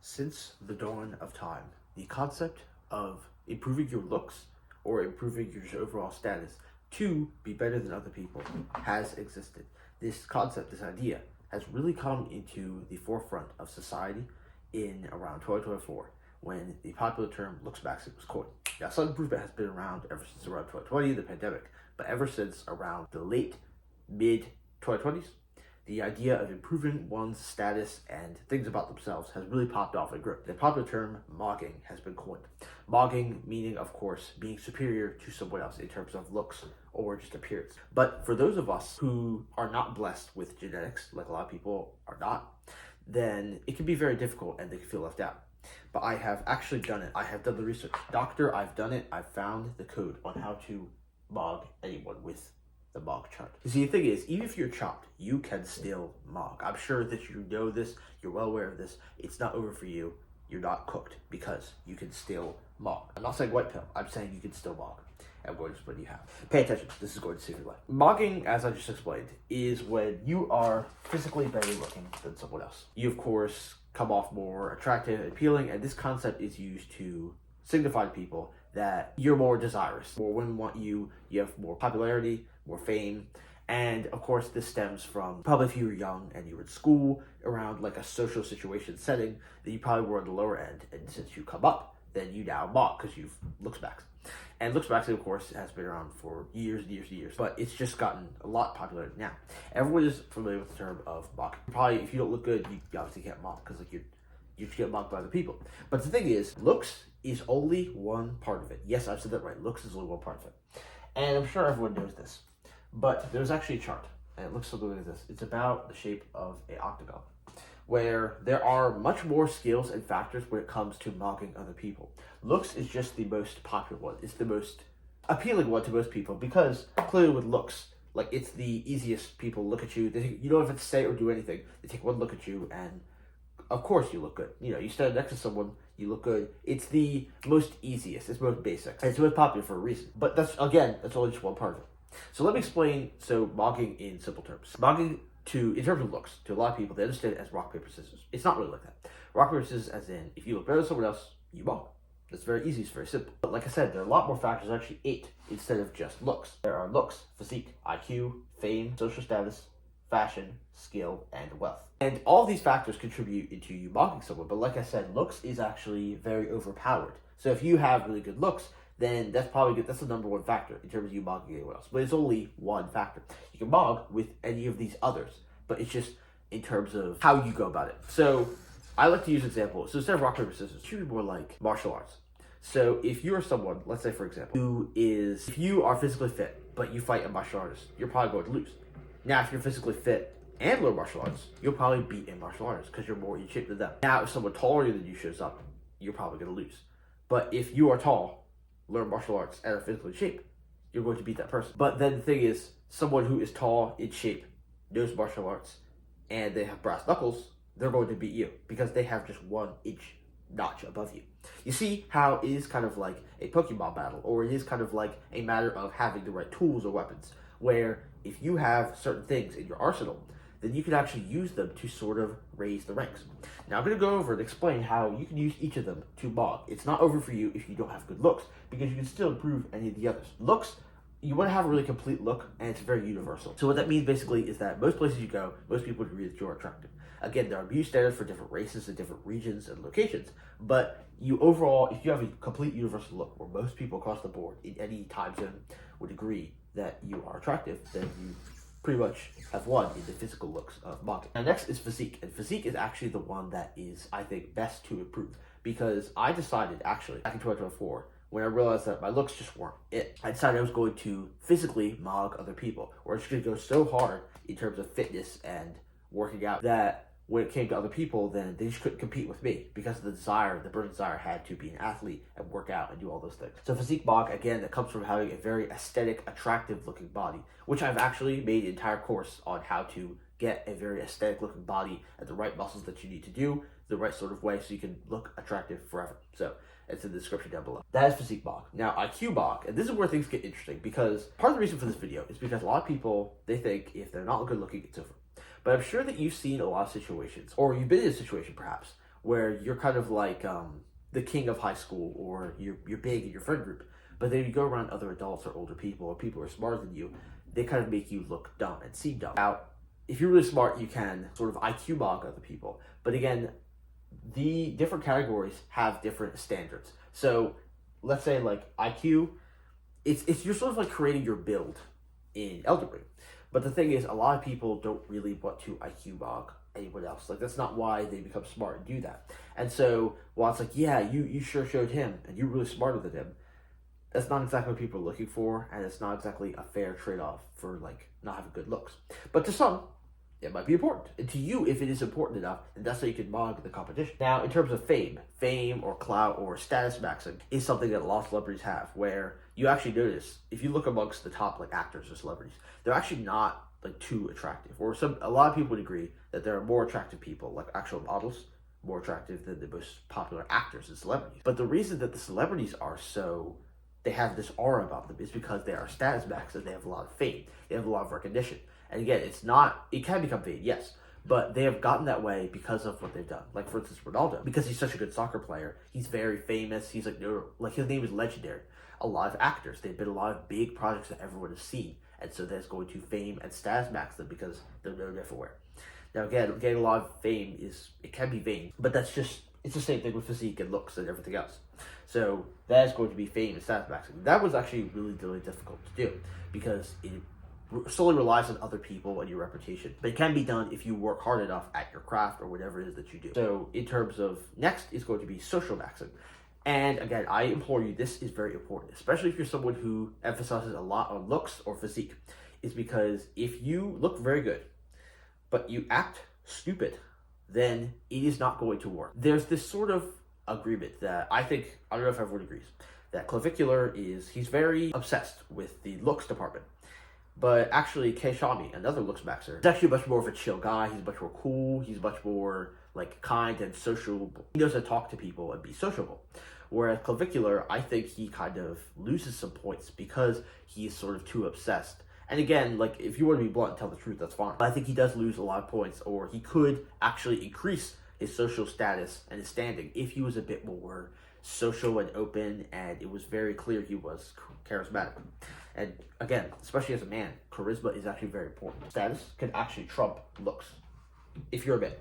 Since the dawn of time, the concept of improving your looks or improving your overall status to be better than other people has existed. This concept, this idea, has really come into the forefront of society in around 2024 when the popular term looks maxing was coined. Now, self-improvement has been around ever since around 2020, the pandemic, but ever since around the mid 2020s, the idea of improving one's status and things about themselves has really popped off and grown. The popular term mogging has been coined. Mogging meaning, of course, being superior to someone else in terms of looks or just appearance. But for those of us who are not blessed with genetics, like a lot of people are not, then it can be very difficult and they can feel left out. But I have actually done it. I have done the research. Doctor, I've done it. I've found the code on how to mog anyone with the MOG chart. You see, the thing is, even if you're chopped, you can still mog. I'm sure that you know this, you're well aware of this. It's not over for you. You're not cooked because you can still mog. I'm not saying white pill, I'm saying you can still mog. I'm going to explain you how. Pay attention, this is going to save your life. Mogging, as I just explained, is when you are physically better looking than someone else. You, of course, come off more attractive and appealing, and this concept is used to signify to people that you're more desirous. More women want you, you have more popularity, more fame, and of course this stems from probably if you were young and you were in school around like a social situation setting, then you probably were on the lower end, and since you come up, then you now mock because you've looks back. And looks back, of course, has been around for years and years and years, but it's just gotten a lot popular now. Everyone is familiar with the term of mocking. Probably if you don't look good, you obviously can't mock because like you just get mocked by other people. But the thing is, looks is only one part of it. Yes, I've said that right. Looks is only one part of it. And I'm sure everyone knows this. But there's actually a chart, and it looks something like this. It's about the shape of an octagon, where there are much more skills and factors when it comes to mocking other people. Looks is just the most popular one. It's the most appealing one to most people because clearly with looks, like it's the easiest. People look at you. You don't have to say or do anything. They take one look at you and of course you look good. You know, you stand next to someone, you look good. It's the most easiest, it's most basic. And it's most popular for a reason. But that's only just one part of it. So let me explain, mogging in simple terms. Mogging in terms of looks, to a lot of people, they understand it as rock, paper, scissors. It's not really like that. Rock, paper, scissors as in, if you look better than someone else, you mog. It's very easy, it's very simple. But like I said, there are a lot more factors, actually 8, instead of just looks. There are looks, physique, IQ, fame, social status, fashion, skill, and wealth. And all these factors contribute into you mocking someone, but like I said, looks is actually very overpowered. So if you have really good looks, then that's the number one factor in terms of you mocking anyone else. But it's only one factor. You can mog with any of these others, but it's just in terms of how you go about it. So I like to use an example. So instead of rock, paper, scissors, it should be more like martial arts. So if you're someone, let's say for example, if you are physically fit, but you fight a martial artist, you're probably going to lose. Now, if you're physically fit and learn martial arts, you'll probably beat a martial artist because you're more in shape than them. Now, if someone taller than you shows up, you're probably going to lose. But if you are tall, learn martial arts, and are physically in shape, you're going to beat that person. But then the thing is, someone who is tall, in shape, knows martial arts, and they have brass knuckles, they're going to beat you because they have just 1 inch notch above you. You see how it is kind of like a Pokemon battle, or it is kind of like a matter of having the right tools or weapons, where if you have certain things in your arsenal, then you can actually use them to sort of raise the ranks. Now I'm going to go over and explain how you can use each of them to mog. It's not over for you if you don't have good looks, because you can still improve any of the others. Looks, you want to have a really complete look, and it's very universal. So what that means basically is that most places you go, most people agree that you're attractive. Again, there are beauty standards for different races and different regions and locations, but overall, if you have a complete universal look where most people across the board in any time zone would agree that you are attractive, then you pretty much have won in the physical looks of mogging. Now next is physique, and physique is actually the one that is, I think, best to improve, because I decided actually back in 2024, when I realized that my looks just weren't it, I decided I was going to physically mog other people, or I was going to go so hard in terms of fitness and working out that when it came to other people, then they just couldn't compete with me because of the burning desire had to be an athlete and work out and do all those things. So physique mog, again, that comes from having a very aesthetic, attractive looking body, which I've actually made an entire course on how to get a very aesthetic looking body and the right muscles that you need to do the right sort of way so you can look attractive forever. So it's in the description down below. That is physique mog. Now IQ mog, and this is where things get interesting, because part of the reason for this video is because a lot of people, they think if they're not good looking, it's over. But I'm sure that you've seen a lot of situations, or you've been in a situation perhaps, where you're kind of like the king of high school, or you're big in your friend group. But then you go around other adults or older people or people who are smarter than you, they kind of make you look dumb and seem dumb. Now, if you're really smart, you can sort of IQ mog other people. But again, the different categories have different standards. So let's say like IQ, it's you're sort of like creating your build in Elden Ring. But the thing is, a lot of people don't really want to IQ mog anyone else. Like, that's not why they become smart and do that. And so while it's like, yeah, you sure showed him and you're really smarter than him, that's not exactly what people are looking for, and it's not exactly a fair trade-off for like not having good looks. But to some, it might be important. And to you, if it is important enough, then that's how you can mog the competition. Now, in terms of fame or clout or status maxing is something that a lot of celebrities have, where you actually notice, if you look amongst the top like actors or celebrities, they're actually not like too attractive. Or a lot of people would agree that there are more attractive people, like actual models, more attractive than the most popular actors and celebrities. But the reason that the celebrities are so, they have this aura about them, is because they are status maxed and they have a lot of fame. They have a lot of recognition. And again, it can become vain, yes, but they have gotten that way because of what they've done. Like, for instance, Ronaldo, because he's such a good soccer player, he's very famous, he's like his name is legendary. A lot of actors, they've been a lot of big projects that everyone has seen, and so that's going to fame and status max them because they're known everywhere. Now again, getting a lot of fame it can be vain, but it's the same thing with physique and looks and everything else. So that is going to be fame and status maxing. That was actually really, really difficult to do because it solely relies on other people and your reputation. But it can be done if you work hard enough at your craft or whatever it is that you do. So in terms of next is going to be social maxing. And again, I implore you, this is very important, especially if you're someone who emphasizes a lot on looks or physique. It's because if you look very good, but you act stupid, then it is not going to work. There's this sort of agreement that I don't know if everyone agrees, that Clavicular he's very obsessed with the looks department. But actually, Keishami, another looks maxer, is actually much more of a chill guy. He's much more cool. He's much more like kind and sociable. He knows how to talk to people and be sociable. Whereas Clavicular, I think he kind of loses some points because he's sort of too obsessed. And again, like, if you want to be blunt and tell the truth, that's fine. But I think he does lose a lot of points, or he could actually increase his social status and his standing if he was a bit more social and open, and it was very clear he was charismatic. And again, especially as a man, charisma is actually very important. Status can actually trump looks. If you're a man,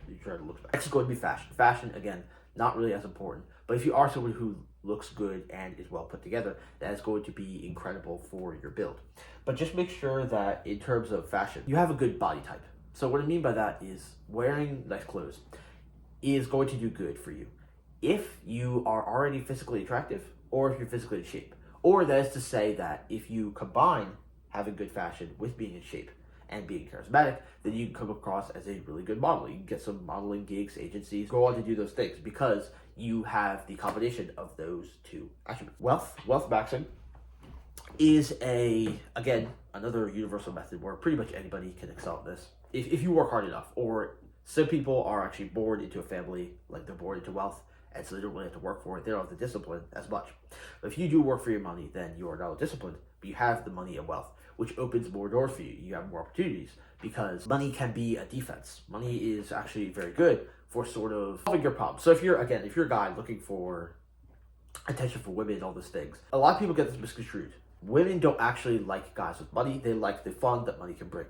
you try to look back. Next is going to be fashion. Fashion, again, not really as important. But if you are someone who looks good and is well put together, that is going to be incredible for your build. But just make sure that in terms of fashion, you have a good body type. So what I mean by that is wearing nice clothes is going to do good for you if you are already physically attractive or if you're physically in shape. Or that is to say that if you combine having good fashion with being in shape and being charismatic, then you can come across as a really good model. You can get some modeling gigs, agencies, go on to do those things because you have the combination of those two attributes. Wealth maxing is again, another universal method where pretty much anybody can excel at this. If you work hard enough, or some people are actually born into a family, like they're born into wealth, and so they don't really have to work for it. They don't have the discipline as much. But if you do work for your money, then you are not disciplined, but you have the money and wealth, which opens more doors for you. You have more opportunities because money can be a defense. Money is actually very good for sort of solving your problems. So if you're a guy looking for attention for women and all those things, a lot of people get this misconstrued. Women don't actually like guys with money. They like the fun that money can bring.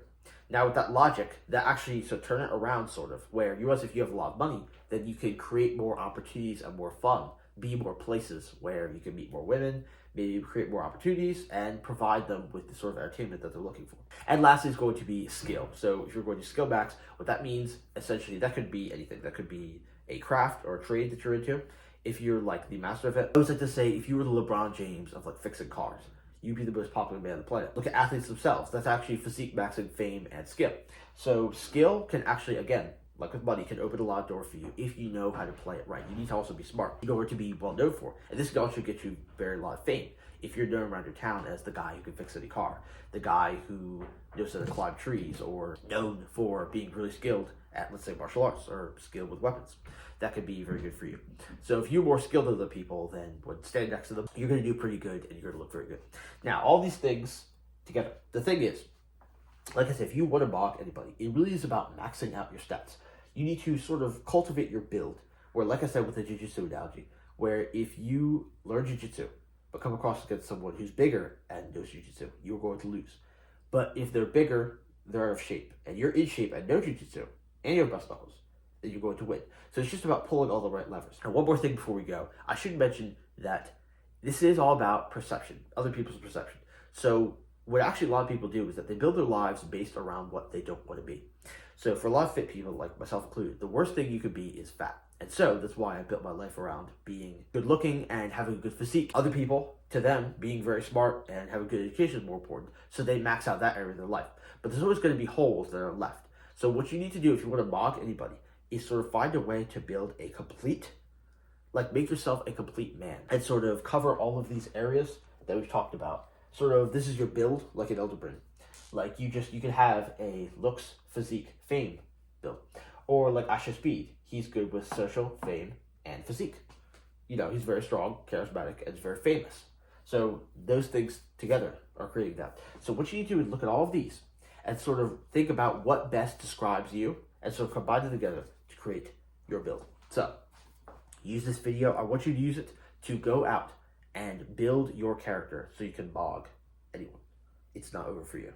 Now, with that logic, that actually, so turn it around sort of, where you realize if you have a lot of money, then you can create more opportunities and more fun, be more places where you can meet more women, maybe create more opportunities, and provide them with the sort of entertainment that they're looking for. And lastly is going to be skill. So if you're going to skill max, what that means, essentially, that could be anything. That could be a craft or a trade that you're into. If you're like the master of it, I always like to say, if you were the LeBron James of like fixing cars, you'd be the most popular man on the planet. Look at athletes themselves. That's actually physique maxing, fame, and skill. So skill can actually, again, like with money, can open a lot of doors for you if you know how to play it right. You need to also be smart in order to be well known for. And this can also get you a lot of fame. If you're known around your town as the guy who can fix any car, the guy who knows how to climb trees, or known for being really skilled at, let's say, martial arts or skilled with weapons, that could be very good for you. So if you're more skilled than the people, then when standing next to them, you're going to do pretty good and you're going to look very good. Now, all these things together, the thing is, like I said, if you want to mock anybody, it really is about maxing out your stats. You need to sort of cultivate your build, where, like I said with the jiu-jitsu analogy, where if you learn jiu-jitsu, but come across against someone who's bigger and knows jiu-jitsu, you're going to lose. But if they're bigger, they're out of shape, and you're in shape and know jiu-jitsu, and you have best knuckles, then you're going to win. So it's just about pulling all the right levers. And one more thing before we go, I should mention that this is all about perception, other people's perception. So what actually a lot of people do is that they build their lives based around what they don't want to be. So for a lot of fit people, like myself included, the worst thing you could be is fat. And so that's why I built my life around being good looking and having a good physique. Other people, to them, being very smart and having good education is more important. So they max out that area of their life. But there's always going to be holes that are left. So what you need to do if you want to MOG anybody is sort of find a way to build a complete, like make yourself a complete man and sort of cover all of these areas that we've talked about. Sort of, this is your build like an elder Bryn. Like you can have a looks, physique, fame build. Or like Asha Speed, he's good with social, fame, and physique. You know, he's very strong, charismatic, and very famous. So those things together are creating that. So what you need to do is look at all of these and sort of think about what best describes you and sort of combine them together to create your build. So use this video. I want you to use it to go out and build your character so you can MOG anyone. It's not over for you.